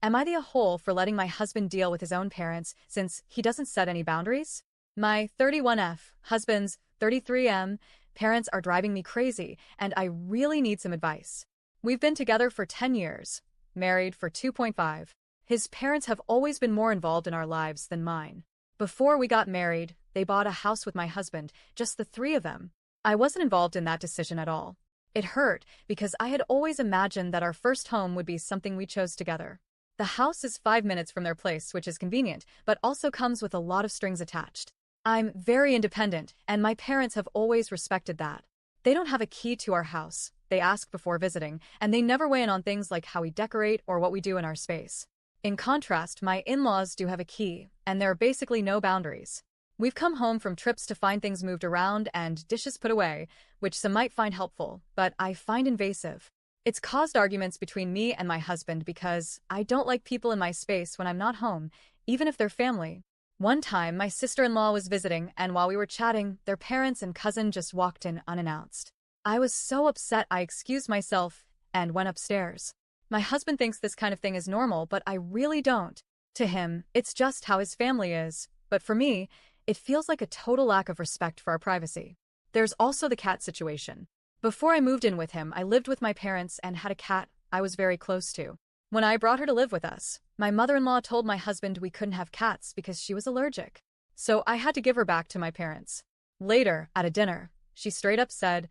Am I the a-hole for letting my husband deal with his own parents since he doesn't set any boundaries? My 31F husband's 33M parents are driving me crazy, and I really need some advice. We've been together for 10 years, married for 2.5. His parents have always been more involved in our lives than mine. Before we got married, they bought a house with my husband, just the three of them. I wasn't involved in that decision at all. It hurt because I had always imagined that our first home would be something we chose together. The house is 5 minutes from their place, which is convenient, but also comes with a lot of strings attached. I'm very independent, and my parents have always respected that. They don't have a key to our house. They ask before visiting, and they never weigh in on things like how we decorate or what we do in our space. In contrast, my in-laws do have a key, and there are basically no boundaries. We've come home from trips to find things moved around and dishes put away, which some might find helpful, but I find invasive. It's caused arguments between me and my husband because I don't like people in my space when I'm not home, even if they're family. One time, my sister-in-law was visiting, and while we were chatting, their parents and cousin just walked in unannounced. I was so upset I excused myself and went upstairs. My husband thinks this kind of thing is normal, but I really don't. To him, it's just how his family is, but for me, it feels like a total lack of respect for our privacy. There's also the cat situation. Before I moved in with him, I lived with my parents and had a cat I was very close to. When I brought her to live with us, my mother-in-law told my husband we couldn't have cats because she was allergic. So I had to give her back to my parents. Later, at a dinner, she straight up said,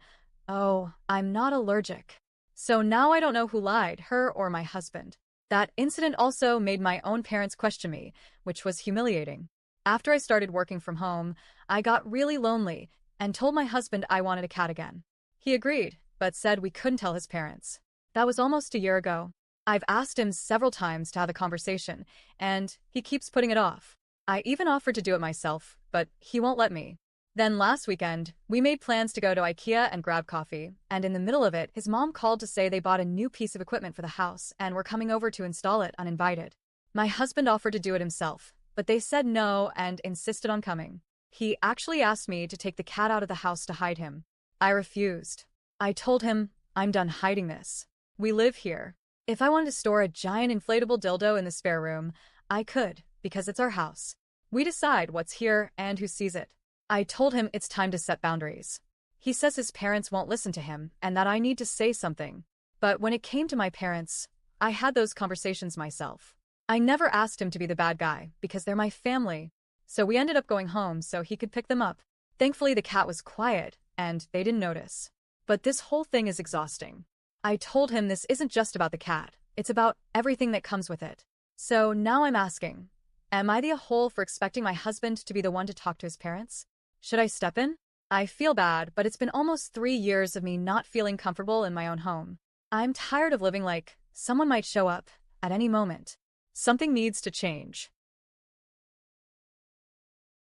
"Oh, I'm not allergic." So now I don't know who lied, her or my husband. That incident also made my own parents question me, which was humiliating. After I started working from home, I got really lonely and told my husband I wanted a cat again. He agreed, but said we couldn't tell his parents. That was almost a year ago. I've asked him several times to have a conversation, and he keeps putting it off. I even offered to do it myself, but he won't let me. Then last weekend, we made plans to go to AITA and grab coffee, and in the middle of it, his mom called to say they bought a new piece of equipment for the house and were coming over to install it uninvited. My husband offered to do it himself, but they said no and insisted on coming. He actually asked me to take the cat out of the house to hide him. I refused. I told him, I'm done hiding this. We live here. If I wanted to store a giant inflatable dildo in the spare room, I could, because it's our house. We decide what's here and who sees it. I told him it's time to set boundaries. He says his parents won't listen to him and that I need to say something. But when it came to my parents, I had those conversations myself. I never asked him to be the bad guy because they're my family. So we ended up going home so he could pick them up. Thankfully, the cat was quiet and they didn't notice. But this whole thing is exhausting. I told him this isn't just about the cat, it's about everything that comes with it. So now I'm asking, am I the a-hole for expecting my husband to be the one to talk to his parents? Should I step in? I feel bad, but it's been almost 3 years of me not feeling comfortable in my own home. I'm tired of living like someone might show up at any moment. Something needs to change.